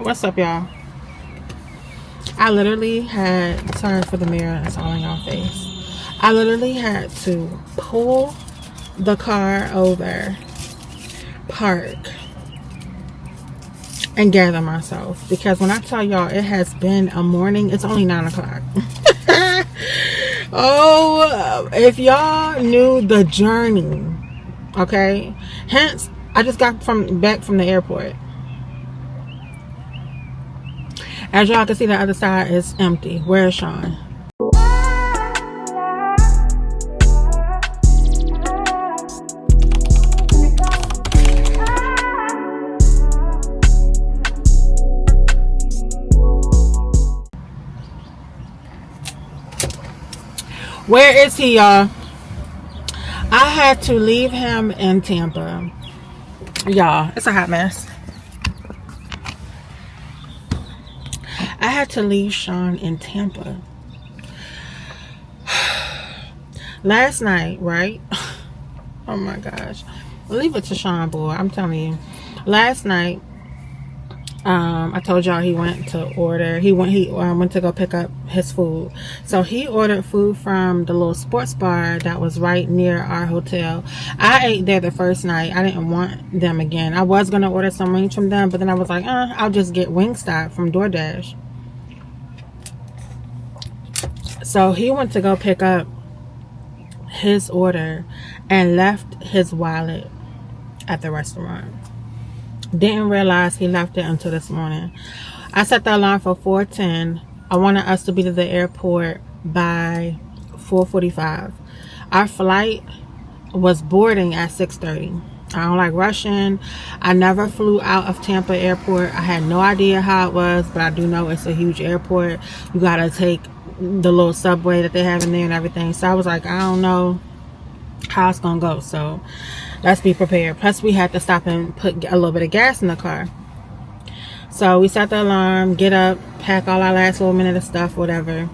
What's up, y'all? I literally had, sorry for the mirror, it's all in y'all face. I literally had to pull the car over, park, and gather myself. Because when I tell y'all it has been a morning, it's only 9 o'clock. Oh, if y'all knew the journey, okay? Hence, I just got back from the airport. As y'all can see, the other side is empty. Where is Sean? Where is he, y'all? I had to leave him in Tampa. Y'all, it's a hot mess. I had to leave Sean in Tampa. Last night, right? Oh my gosh. Leave it to Sean, boy. I'm telling you. Last night, I told y'all he went to order. He went to go pick up his food. So he ordered food from the little sports bar that was right near our hotel. I ate there the first night. I didn't want them again. I was gonna order some wings from them, but then I was like, I'll just get Wingstop from DoorDash. So he went to go pick up his order and left his wallet at the restaurant. Didn't realize he left it until this morning. I set the alarm for 4:10. I wanted us to be to the airport by 4:45. Our flight was boarding at 6:30. I don't like rushing. I never flew out of Tampa airport. I had no idea how it was, but I do know it's a huge airport. You gotta take the little subway that they have in there and everything. So I was like, I don't know how it's gonna go, so let's be prepared. Plus we had to stop and put a little bit of gas in the car. So we set the alarm, get up, pack all our last little minute of stuff, whatever.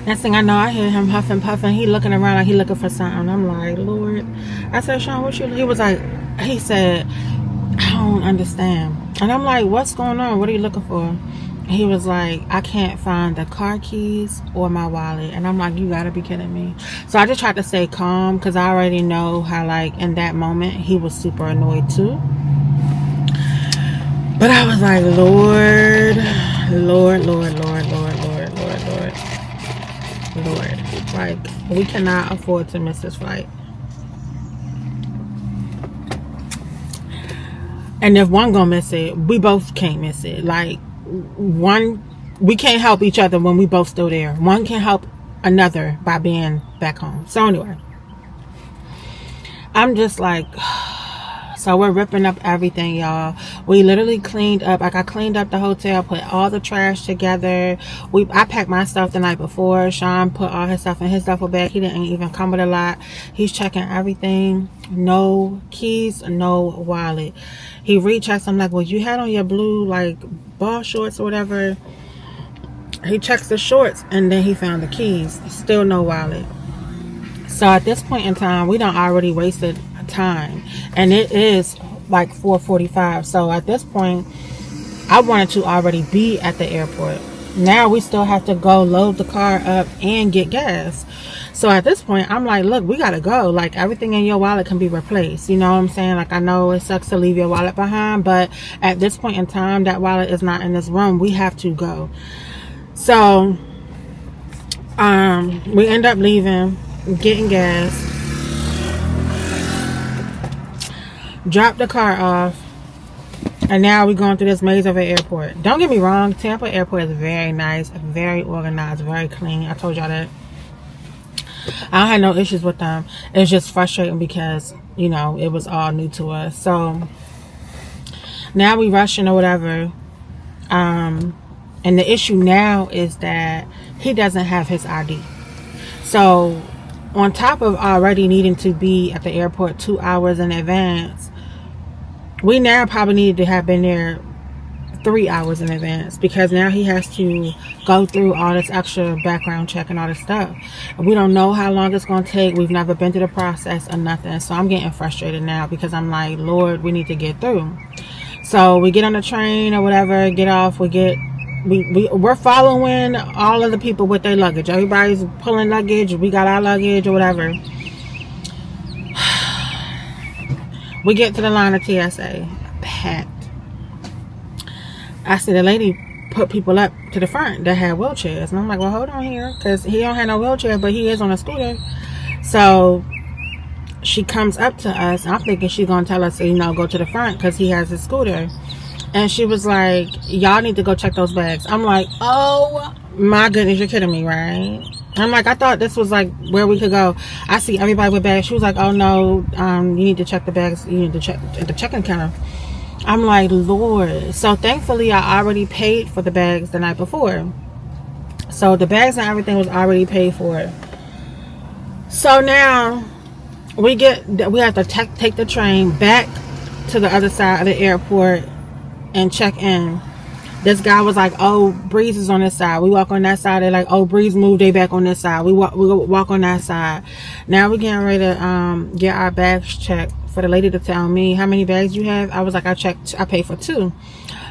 Next thing I know, I hear him huffing, puffing. He looking around like he looking for something. I'm like, Lord. I said, Sean, what you? He said, I don't understand. And I'm like, what's going on? What are you looking for? He was like, I can't find the car keys or my wallet. And I'm like, you gotta be kidding me. So I just tried to stay calm because I already know how, like, in that moment he was super annoyed too. But I was like, Lord. Like, we cannot afford to miss this flight. And if one gonna miss it, we both can't miss it. Like, we can't help each other when we both still there. One can help another by being back home. So anyway, I'm just like, so we're ripping up everything, y'all. We literally cleaned up. Like, I cleaned up the hotel, put all the trash together. I packed my stuff the night before. Sean put all his stuff in his duffel bag. He didn't even come with a lot. He's checking everything. No keys, no wallet. He rechecks. I'm like, well, you had on your blue, like, ball shorts or whatever. He checks the shorts, and then he found the keys. Still no wallet. So at this point in time, we done already wasted time, and it is like 4:45. So at this point, I wanted to already be at the airport. Now we still have to go load the car up and get gas. So at this point, I'm like, look, we gotta go. Like, everything in your wallet can be replaced. You know what I'm saying? Like, I know it sucks to leave your wallet behind, but at this point in time, that wallet is not in this room. We have to go. So we end up leaving, getting gas, drop the car off, and now we're going through this maze of an airport. Don't get me wrong, Tampa airport is very nice, very organized, very clean. I told y'all that. I don't have no issues with them. It's just frustrating because, you know, it was all new to us. So now we rushing or whatever. And the issue now is that he doesn't have his ID. So on top of already needing to be at the airport 2 hours in advance, we now probably need to have been there 3 hours in advance, because now he has to go through all this extra background check and all this stuff. We don't know how long it's going to take. We've never been through the process or nothing. So I'm getting frustrated now because I'm like, Lord, we need to get through. So we get on the train or whatever, get off, we're following all of the people with their luggage. Everybody's pulling luggage. We got our luggage or whatever. We get to the line of TSA, packed. I see the lady put people up to the front that had wheelchairs, and I'm like, well, hold on here, because he don't have no wheelchair, but he is on a scooter. So she comes up to us. I'm thinking she's gonna tell us, go to the front because he has his scooter. And she was like, y'all need to go check those bags. I'm like, oh my goodness, you're kidding me, right? I'm like, I thought this was like where we could go. I see everybody with bags. She was like, oh no, you need to check the bags. You need to check at the check-in counter. I'm like, Lord. So thankfully I already paid for the bags the night before. So the bags and everything was already paid for. So now we have to take the train back to the other side of the airport and check in. This guy was like, oh, Breeze is on this side. We walk on that side. They're like, oh, Breeze moved, they back on this side. We walk on that side. Now we're getting ready to get our bags checked. For the lady to tell me how many bags you have, I was like, I paid for 2.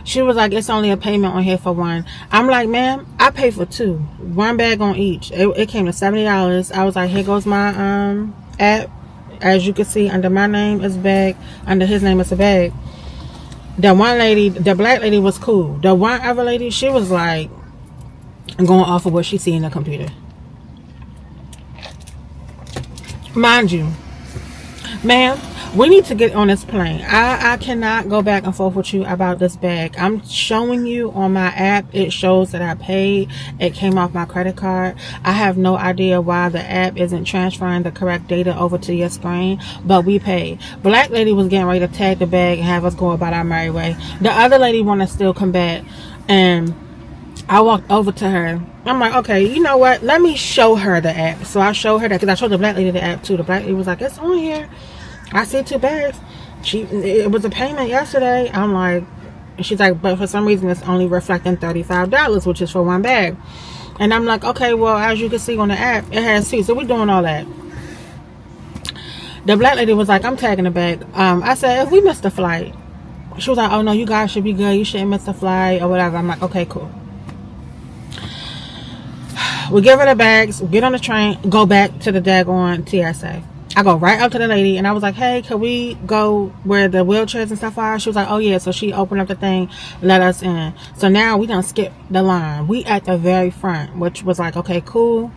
She was like, it's only a payment on here for 1. I'm like, ma'am, I paid for 2, 1 bag on each. It came to $70. I was like, here goes my app. As you can see, under my name is a bag, under his name is a bag. The one lady, the black lady, was cool. The one other lady, she was like going off of what she see in the computer. Mind you, ma'am, we need to get on this plane. I cannot go back and forth with you about this bag. I'm showing you on my app. It shows that I paid. It came off my credit card. I have no idea why the app isn't transferring the correct data over to your screen, but we paid. Black lady was getting ready to tag the bag and have us go about our merry way. The other lady want to still come back, and I walked over to her. I'm like, okay, you know what? Let me show her the app. So I showed her that, because I showed the black lady the app too. The black lady was like, it's on here. I see 2 bags. It was a payment yesterday. I'm like, she's like, but for some reason it's only reflecting $35, which is for 1 bag. And I'm like, okay, well, as you can see on the app, it has 2. So we're doing all that. The black lady was like, I'm tagging the bag. I said, if we missed the flight. She was like, oh no, you guys should be good. You shouldn't miss the flight or whatever. I'm like, okay, cool. We give her the bags, get on the train, go back to the daggone TSA. I go right up to the lady and I was like, hey, can we go where the wheelchairs and stuff are? She was like, oh yeah. So she opened up the thing, let us in. So now we done skip the line. We at the very front, which was like, okay, cool.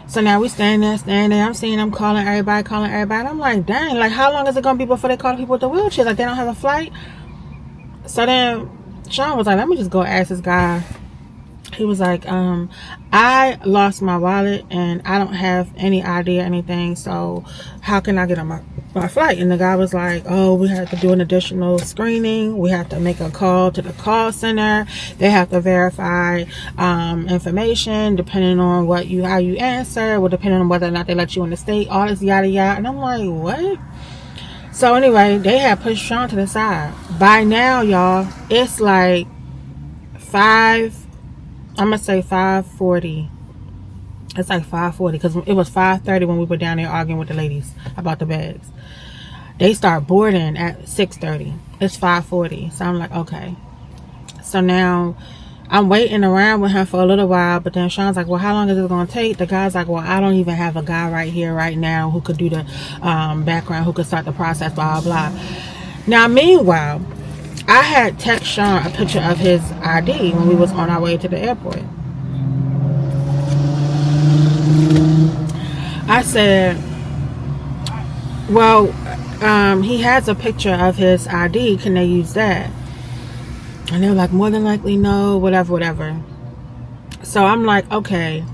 So now we standing there. I'm seeing them calling everybody. And I'm like, dang, like how long is it going to be before they call the people with the wheelchairs? Like they don't have a flight. So then Sean was like, let me just go ask this guy. He was like, I lost my wallet and I don't have any ID or anything, so how can I get on my flight? And the guy was like, oh, we have to do an additional screening. We have to make a call to the call center. They have to verify information depending on how you answer, or depending on whether or not they let you in the state, all this yada yada. And I'm like, what? So anyway, they had pushed Sean to the side. By now, y'all, it's like 5:40. It's like 5:40 because it was 5:30 when we were down there arguing with the ladies about the bags. They start boarding at 6:30. It's 5:40. So I'm like, okay. So now I'm waiting around with him for a little while, but then Sean's like, well, how long is it going to take? The guy's like, well, I don't even have a guy right here right now who could do the background, who could start the process, blah, blah, blah. Now, meanwhile, I had text Sean a picture of his ID when we was on our way to the airport. I said, well, he has a picture of his ID. Can they use that? And they were like, more than likely, no, whatever. So I'm like, okay.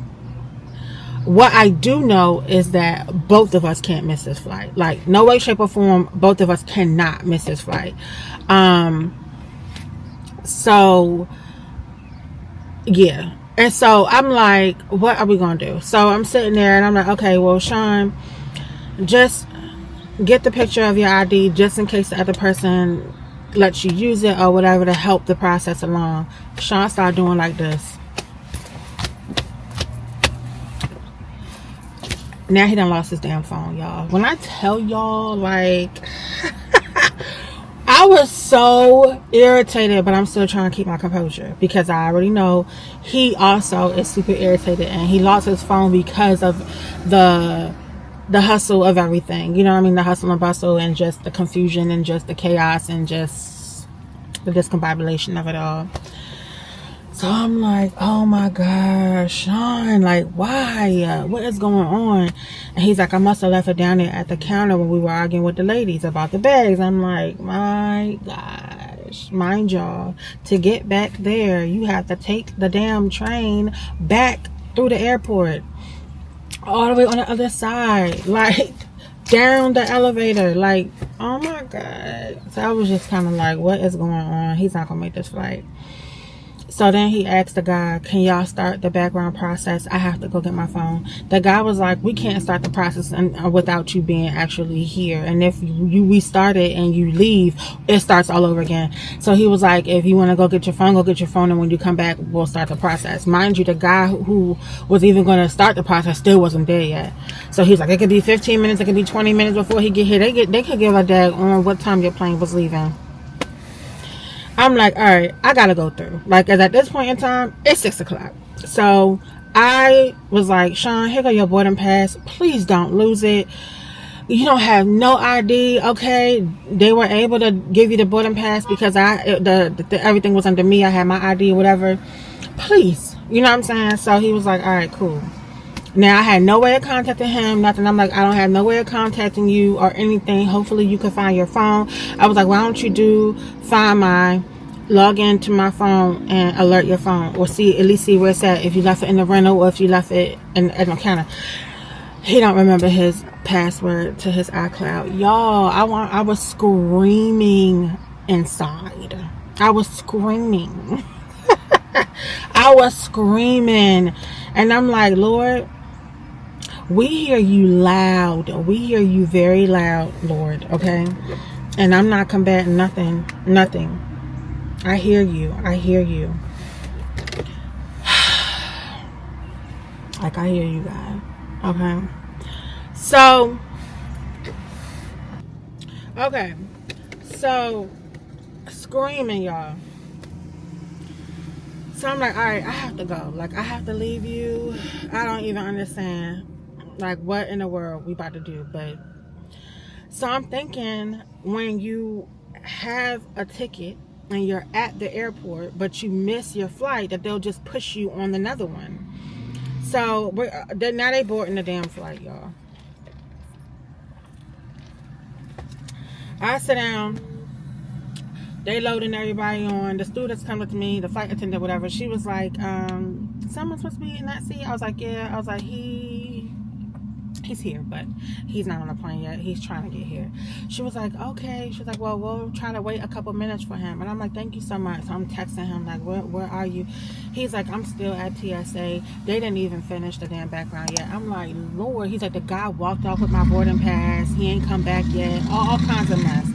What I do know is that both of us can't miss this flight. Like, no way, shape, or form, both of us cannot miss this flight. So, yeah. And so I'm like, what are we going to do? So I'm sitting there and I'm like, okay, well, Sean, just get the picture of your ID just in case the other person lets you use it or whatever to help the process along. Sean started doing like this. Now he done lost his damn phone, y'all. When I tell y'all, like, I I was so irritated, but I'm still trying to keep my composure because I already know he also is super irritated, and he lost his phone because of the the hustle of everything. You know what I mean? The hustle and bustle, and just the confusion, and just the chaos, and just the discombobulation of it all. So I'm like, oh my gosh, Sean, like, why? What is going on? And he's like, I must have left it down there at the counter when we were arguing with the ladies about the bags. I'm like, my gosh, mind y'all, to get back there, you have to take the damn train back through the airport, all the way on the other side, like, down the elevator, like, oh my God. So I was just kind of like, what is going on? He's not gonna make this flight. So then he asked the guy, can y'all start the background process? I have to go get my phone. The guy was like, we can't start the process without you being actually here. And if we start it and you leave, it starts all over again. So he was like, if you want to go get your phone, go get your phone. And when you come back, we'll start the process. Mind you, the guy who was even going to start the process still wasn't there yet. So he's like, it could be 15 minutes, it could be 20 minutes before he get here. They could give a dag on what time your plane was leaving. I'm like, all right, I gotta go through. Like, at this point in time, it's 6 o'clock. So I was like, Sean, here go your boarding pass. Please don't lose it. You don't have no ID, okay? They were able to give you the boarding pass because everything was under me. I had my ID or whatever. Please, you know what I'm saying? So he was like, all right, cool. Now I had no way of contacting him, nothing. I'm like, I don't have no way of contacting you or anything. Hopefully you can find your phone. I was like, why don't you log into my phone and alert your phone, or at least see where it's at, if you left it in the rental or if you left it at the counter. He don't remember his password to his iCloud. Y'all, I was screaming inside. I was screaming. I was screaming. And I'm like, Lord, we hear you loud. We hear you very loud, Lord, okay? And I'm not combating nothing. I hear you. Like, I hear you, God. Okay? So, screaming, y'all. So I'm like, all right, I have to go. Like, I have to leave you. I don't even understand, like, what in the world we about to do. But so I'm thinking, when you have a ticket and you're at the airport but you miss your flight, that they'll just push you on another one. So now they boarding the damn flight, y'all. I sit down, they loading everybody on. The students come up to me, the flight attendant, whatever. She was like, someone's supposed to be in that seat. I was like, yeah. I was like, he's here, but he's not on the plane yet. He's trying to get here. She was like, okay. She was like, well, we'll try to wait a couple minutes for him. And I'm like, thank you so much. So I'm texting him, like, where are you? He's like, I'm still at TSA. They didn't even finish the damn background yet. I'm like, Lord. He's like, the guy walked off with my boarding pass. He ain't come back yet. All kinds of mess.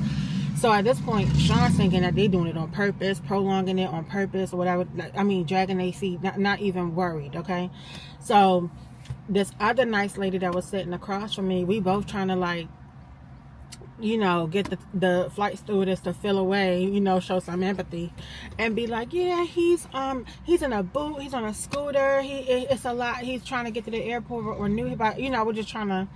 So at this point, Sean's thinking that they doing it on purpose, prolonging it on purpose, or whatever. I mean, dragging their feet, not even worried, okay? So this other nice lady that was sitting across from me, we both trying to, like, you know, get the flight stewardess to feel away, you know, show some empathy, and be like, yeah, he's in a boot, he's on a scooter, it's a lot, he's trying to get to the airport, or knew about, you know, we're just trying to.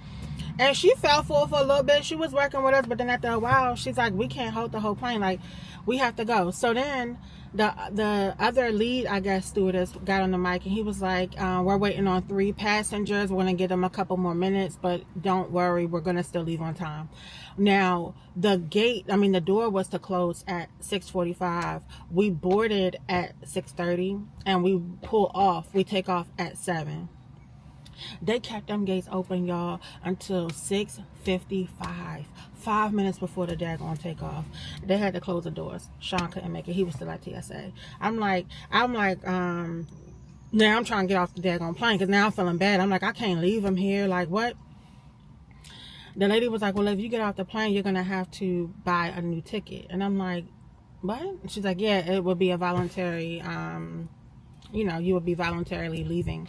And she fell for a little bit. She was working with us, but then after a while, she's like, we can't hold the whole plane. Like, we have to go. So then the other lead, I guess, stewardess got on the mic, and he was like, we're waiting on 3 passengers. We're going to give them a couple more minutes, but don't worry, we're going to still leave on time. Now, the door was to close at 6:45. We boarded at 6:30, and we take off at 7. They kept them gates open, y'all, until 6:55. 5 minutes before the daggone takeoff. They had to close the doors. Sean couldn't make it. He was still at TSA. I'm like, now I'm trying to get off the daggone plane because now I'm feeling bad. I'm like, I can't leave him here. Like, what? The lady was like, well, if you get off the plane, you're going to have to buy a new ticket. And I'm like, what? And she's like, yeah, it would be a voluntary, you would be voluntarily leaving.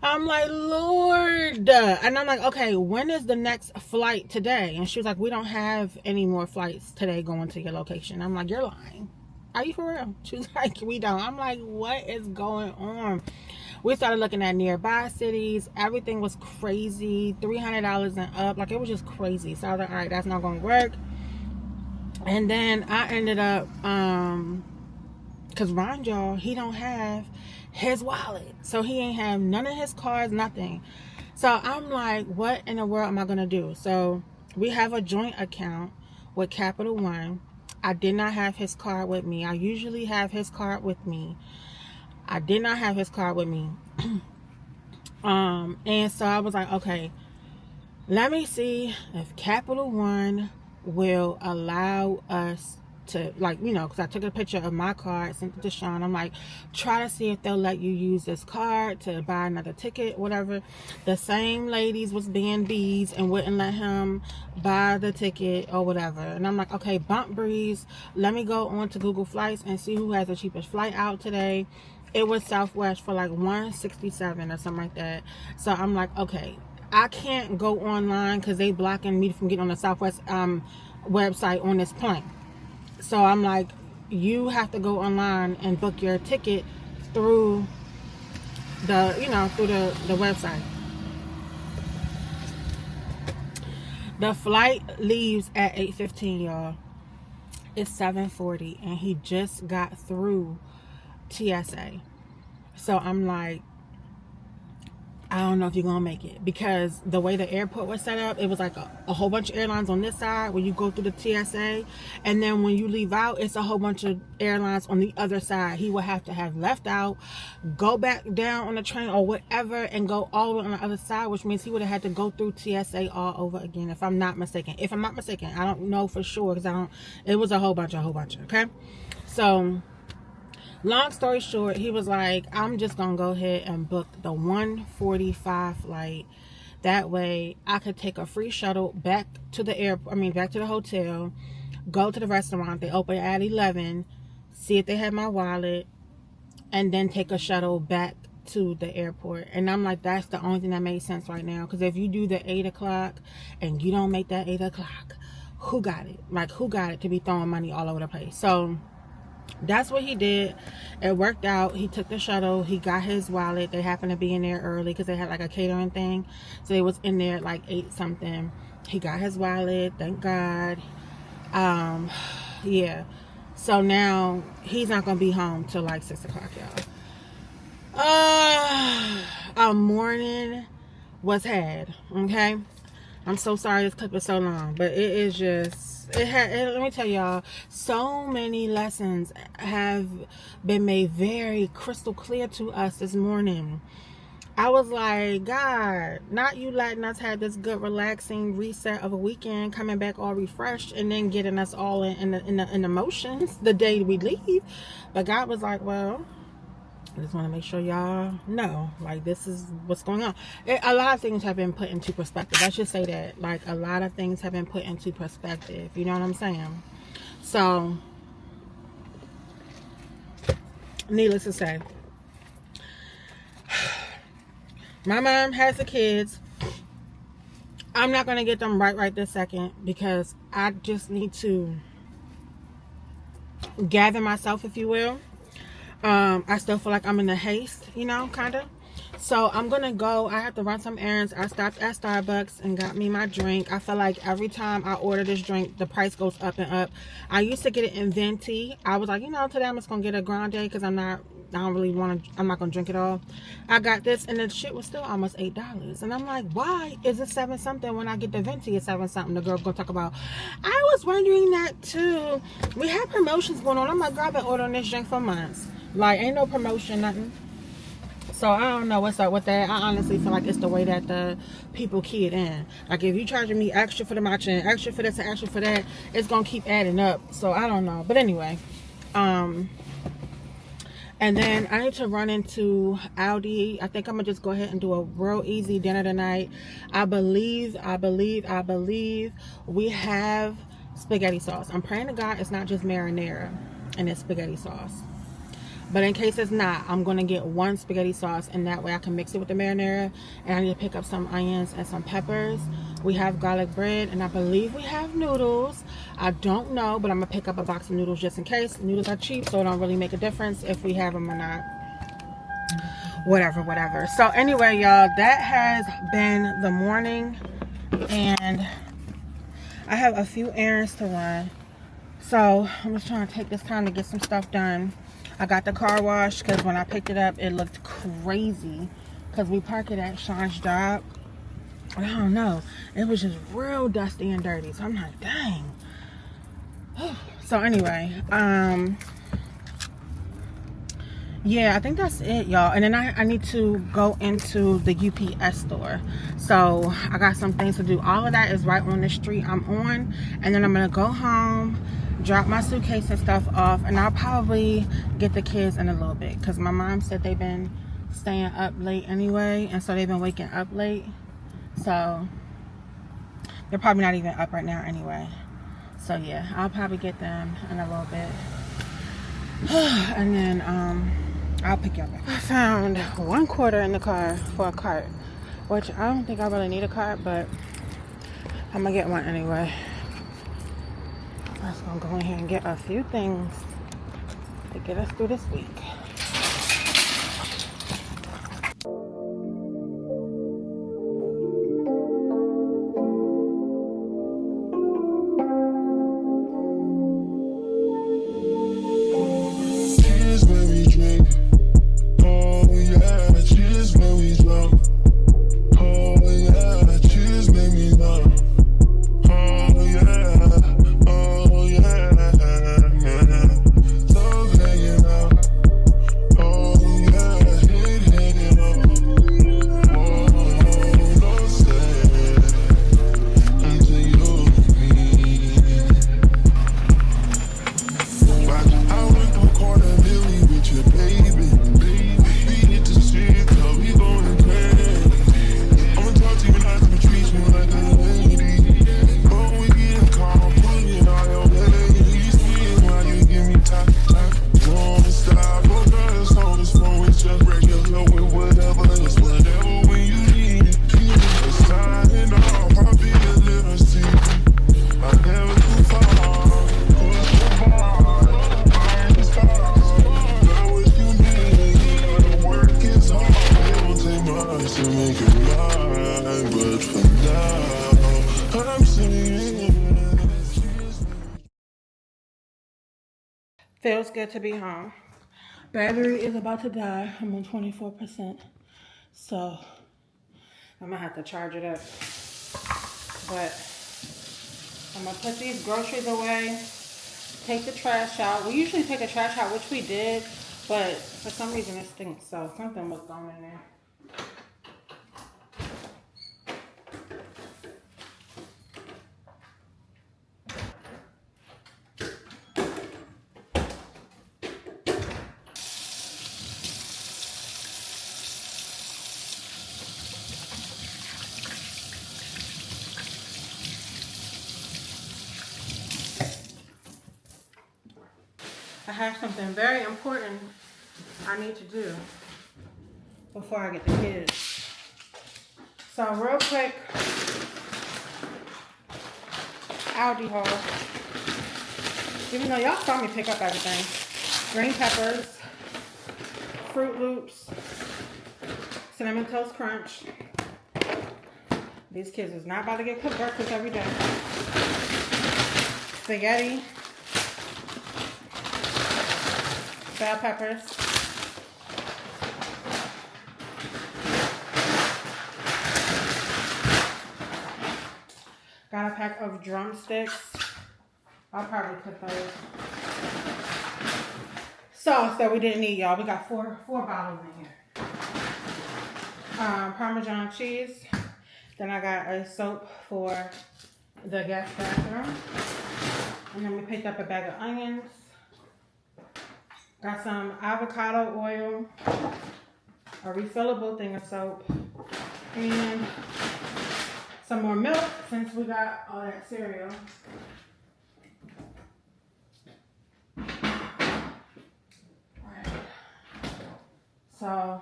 I'm like, Lord. And I'm like, okay, when is the next flight today? And she was like, we don't have any more flights today going to your location. I'm like, you're lying. Are you for real? She was like, we don't. I'm like, what is going on? We started looking at nearby cities. Everything was crazy. $300 and up. Like, it was just crazy. So I was like, all right, that's not going to work. And then I ended up, because mind y'all, he don't have his wallet. So he ain't have none of his cards, nothing. So I'm like, what in the world am I going to do? So we have a joint account with Capital One. I did not have his card with me. I usually have his card with me. I did not have his card with me. And so I was like, okay, let me see if Capital One will allow us to, like, you know, because I took a picture of my card, sent it to Sean. I'm like, try to see if they'll let you use this card to buy another ticket, whatever. The same ladies was being bees and wouldn't let him buy the ticket or whatever. And I'm like, okay, bump breeze. Let me go on to Google Flights and see who has the cheapest flight out today. It was Southwest for like $167 or something like that. So I'm like, okay, I can't go online because they blocking me from getting on the Southwest website on this plane. So I'm like, you have to go online and book your ticket through the, you know, through the website. The flight leaves at 8:15, y'all. It's 7:40 and he just got through TSA. So I'm like, I don't know if you're gonna make it, because the way the airport was set up, it was like a whole bunch of airlines on this side when you go through the TSA, and then when you leave out, it's a whole bunch of airlines on the other side. He would have to have left out, go back down on the train or whatever, and go all the way on the other side, which means he would have had to go through TSA all over again, if I'm not mistaken. I don't know for sure, because it was a whole bunch, okay? So long story short, he was like, I'm just gonna go ahead and book the 1:45 flight. That way I could take a free shuttle back to the back to the hotel, go to the restaurant. They open at 11, see if they have my wallet, and then take a shuttle back to the airport. And I'm like, that's the only thing that made sense right now. Because if you do the 8 o'clock and you don't make that 8 o'clock, who got it? Like, who got it to be throwing money all over the place? So that's what he did. It worked out. He took the shuttle. He got his wallet. They happened to be in there early because they had like a catering thing. So they was in there at like 8 something. He got his wallet. Thank God. Yeah. So now he's not going to be home till like 6 o'clock, y'all. A morning was had. Okay. I'm so sorry this clip is so long, but it is just, let me tell y'all, so many lessons have been made very crystal clear to us this morning. I was like, God, not you letting us have this good relaxing reset of a weekend, coming back all refreshed, and then getting us all in the motions the day we leave. But God was like, well, I just want to make sure y'all know, like, this is what's going on. A lot of things have been put into perspective. Let's just say that. Like, a lot of things have been put into perspective. You know what I'm saying? So, needless to say, my mom has the kids. I'm not going to get them right this second, because I just need to gather myself, if you will. I still feel like I'm in a haste, you know, kind of. So I'm going to go. I have to run some errands. I stopped at Starbucks and got me my drink. I feel like every time I order this drink, the price goes up and up. I used to get it in venti. I was like, you know, today I'm just going to get a grande because I'm not going to drink it all. I got this and the shit was still almost $8. And I'm like, why is it 7 something when I get the venti at 7 something? The girl's going to talk about, I was wondering that too. We have promotions going on. I'm like, girl, I've been ordering this drink for months. Like, ain't no promotion, nothing. So I don't know what's up with that. I honestly feel like it's the way that the people key it in. Like, if you charging me extra for the matcha and extra for this and extra for that, it's gonna keep adding up. So I don't know. But anyway, and then I need to run into Aldi. I think I'm gonna just go ahead and do a real easy dinner tonight. I believe we have spaghetti sauce. I'm praying to God it's not just marinara and it's spaghetti sauce. But in case it's not, I'm gonna get one spaghetti sauce, and that way I can mix it with the marinara. And I need to pick up some onions and some peppers. We have garlic bread, and I believe we have noodles. I don't know, but I'm gonna pick up a box of noodles just in case. Noodles are cheap, so it don't really make a difference if we have them or not. Whatever. So anyway, y'all, that has been the morning, and I have a few errands to run. So I'm just trying to take this time to get some stuff done. I got the car washed because when I picked it up, it looked crazy because we parked it at Sean's job. I don't know. It was just real dusty and dirty. So I'm like, dang. So anyway, yeah, I think that's it, y'all. And then I need to go into the UPS store. So I got some things to do. All of that is right on the street I'm on. And then I'm going to go home, drop my suitcase and stuff off. And I'll probably get the kids in a little bit. Because my mom said they've been staying up late anyway. And so they've been waking up late. So they're probably not even up right now anyway. So yeah, I'll probably get them in a little bit. And then I'll pick you up. I found $1 in the car for a cart, which I don't think I really need a cart, but I'm gonna get one anyway. I'm just gonna go in here and get a few things to get us through this week. Feels good to be home. Battery is about to die. I'm on 24%. So I'm gonna have to charge it up. But I'm gonna put these groceries away, take the trash out. We usually take the trash out, which we did, but for some reason it stinks. So something was going in there. I have something very important I need to do before I get the kids. So real quick, Aldi haul. Even though y'all saw me pick up everything. Green peppers, Fruit Loops, Cinnamon Toast Crunch. These kids is not about to get cooked breakfast every day. Spaghetti. Bell peppers. Got a pack of drumsticks. I'll probably cook those. Sauce that we didn't need, y'all. We got four bottles in here. Parmesan cheese. Then I got a soap for the guest bathroom. And then we picked up a bag of onions. Got some avocado oil, a refillable thing of soap, and some more milk since we got all that cereal. Alright. So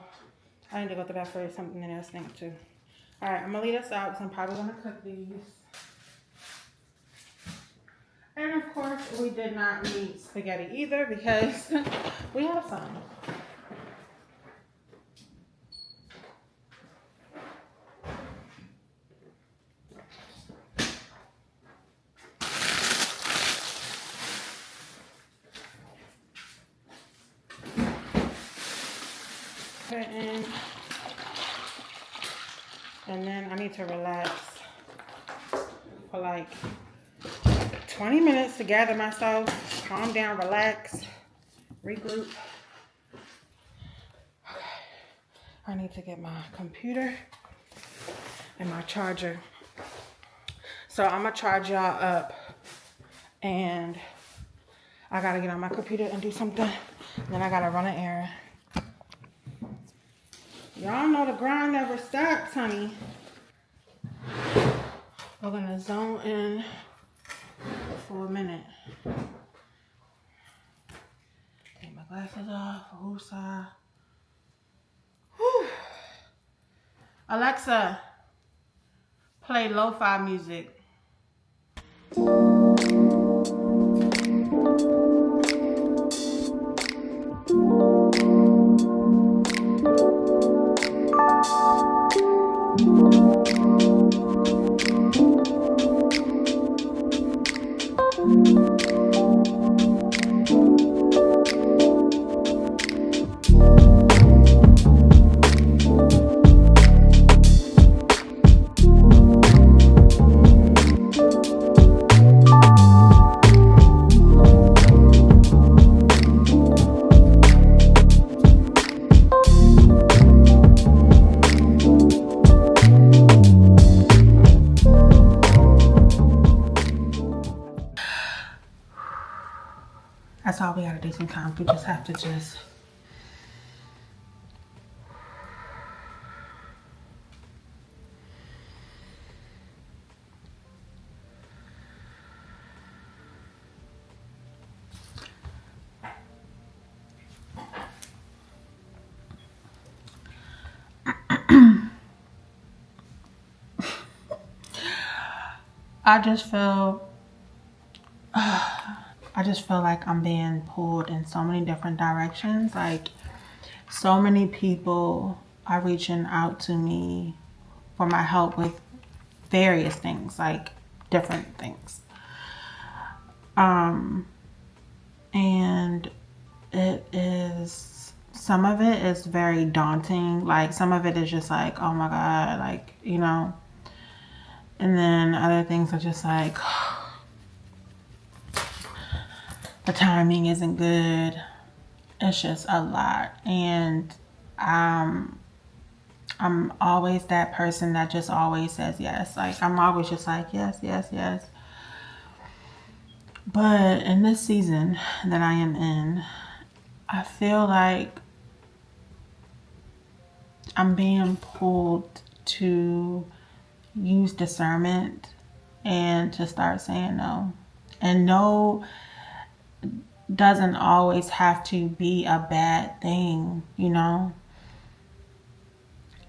I need to go to that for something else think too. All right, I'm gonna leave this out because I'm probably gonna cook these. And of course, we did not need spaghetti either because we have some. And then I need to relax for like 20 minutes to gather myself, calm down, relax, regroup. Okay. I need to get my computer and my charger. So I'm gonna charge y'all up and I gotta get on my computer and do something. Then I gotta run an errand. Y'all know the grind never stops, honey. We're gonna zone in for a minute. Take my glasses off. Woosah. Whew. Alexa, play lo-fi music. That's all we gotta do sometimes. We just have to just I just feel like I'm being pulled in so many different directions. Like, so many people are reaching out to me for my help with various things, like different things. And it is, some of it is very daunting. Like, some of it is just like, oh my God, like, you know. And then other things are just like, the timing isn't good. It's just a lot. And I'm always that person that just always says yes. Like, I'm always just like, yes, yes, yes. But in this season that I am in, I feel like I'm being pulled to use discernment and to start saying no. And no doesn't always have to be a bad thing, you know.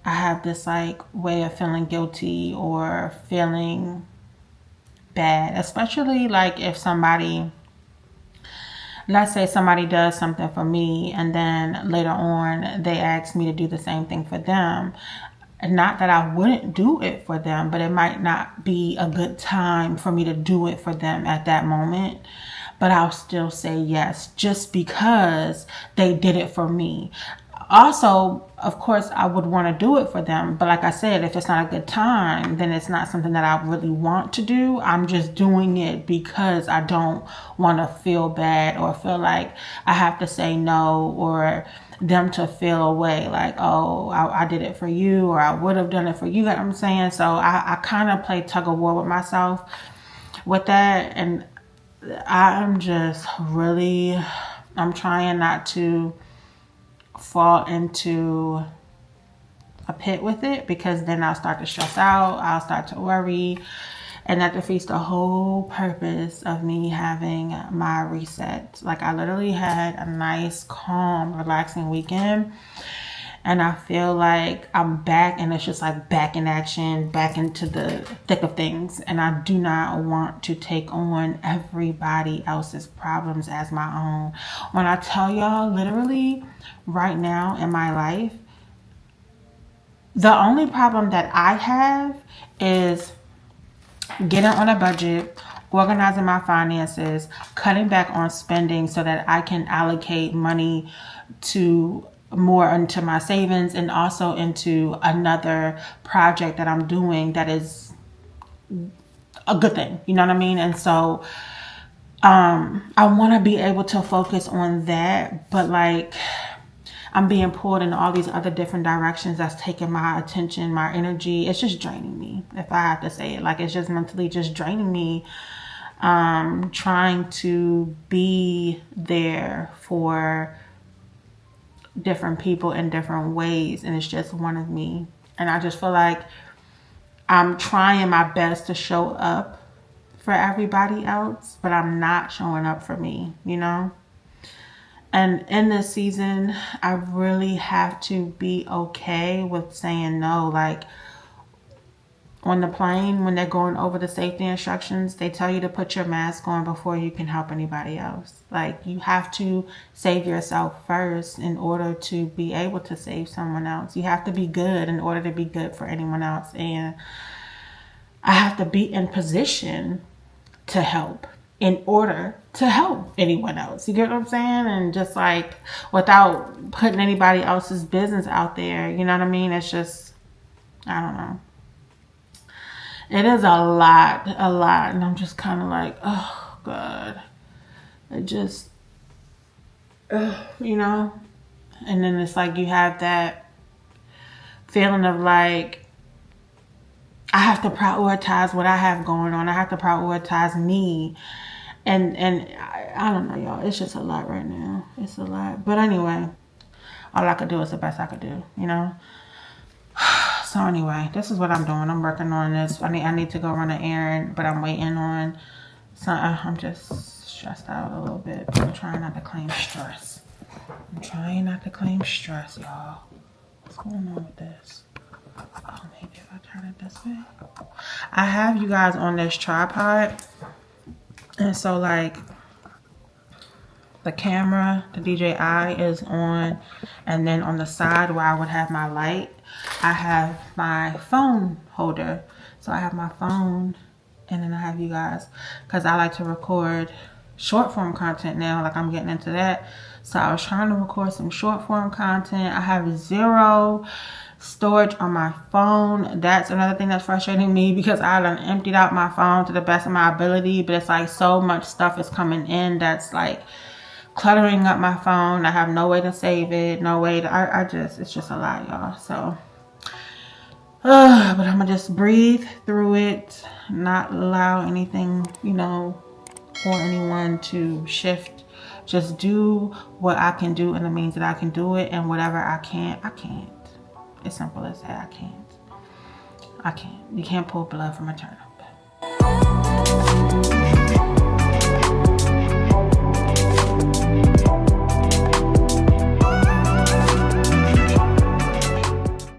I have this like way of feeling guilty or feeling bad, especially like if somebody, let's say somebody does something for me and then later on they ask me to do the same thing for them. And not that I wouldn't do it for them, but it might not be a good time for me to do it for them at that moment. But I'll still say yes just because they did it for me. Also, of course, I would want to do it for them. But like I said, if it's not a good time, then it's not something that I really want to do. I'm just doing it because I don't want to feel bad or feel like I have to say no, or them to feel away like, oh, I did it for you, or I would have done it for you. Like I'm saying. So I kind of play tug of war with myself with that. And I'm just really, I'm trying not to fall into a pit with it, because then I'll start to stress out, I'll start to worry, and that defeats the whole purpose of me having my reset. Like, I literally had a nice, calm, relaxing weekend, And I feel like I'm back, and it's just like back in action, back into the thick of things. And I do not want to take on everybody else's problems as my own. When I tell y'all, literally right now in my life, the only problem that I have is getting on a budget, organizing my finances, cutting back on spending so that I can allocate money to more into my savings and also into another project that I'm doing that is a good thing. You know what I mean? And so I want to be able to focus on that, but like I'm being pulled in all these other different directions that's taking my attention, my energy. It's just draining me, if I have to say it. Like, it's just mentally just draining me, trying to be there for different people in different ways, and it's just one of me. And I just feel like I'm trying my best to show up for everybody else, but I'm not showing up for me, you know? And in this season, I really have to be okay with saying no. Like on the plane, when they're going over the safety instructions, they tell you to put your mask on before you can help anybody else. Like you have to save yourself first in order to be able to save someone else. You have to be good in order to be good for anyone else. And I have to be in position to help in order to help anyone else. You get what I'm saying? And just like without putting anybody else's business out there, you know what I mean? It's just, I don't know. It is a lot. And I'm just kind of like, oh God. It just, you know? And then it's like you have that feeling of like, I have to prioritize what I have going on. I have to prioritize me. And I don't know, y'all. It's just a lot right now. It's a lot. But anyway, all I could do is the best I could do, you know? So anyway, this is what I'm doing. I'm working on this. I need to go run an errand, but I'm waiting on I'm just stressed out a little bit. But I'm trying not to claim stress. Y'all. What's going on with this? Oh, maybe if I turn it this way. I have you guys on this tripod. And so like the camera, the DJI is on, and then on the side where I would have my light, I have my phone holder. So I have my phone, and then I have you guys, because I like to record short form content now. Like I'm getting into that. So I was trying to record some short form content. I have 0 storage on my phone. That's another thing that's frustrating me, because I done emptied out my phone to the best of my ability, but it's like so much stuff is coming in that's like cluttering up my phone. I have no way to save it, no way to, it's just a lot, y'all. So but I'm gonna just breathe through it, not allow anything, you know, or anyone to shift. Just do what I can do in the means that I can do it, and whatever I can't. It's simple as that. I can't. You can't pull blood from a turnip.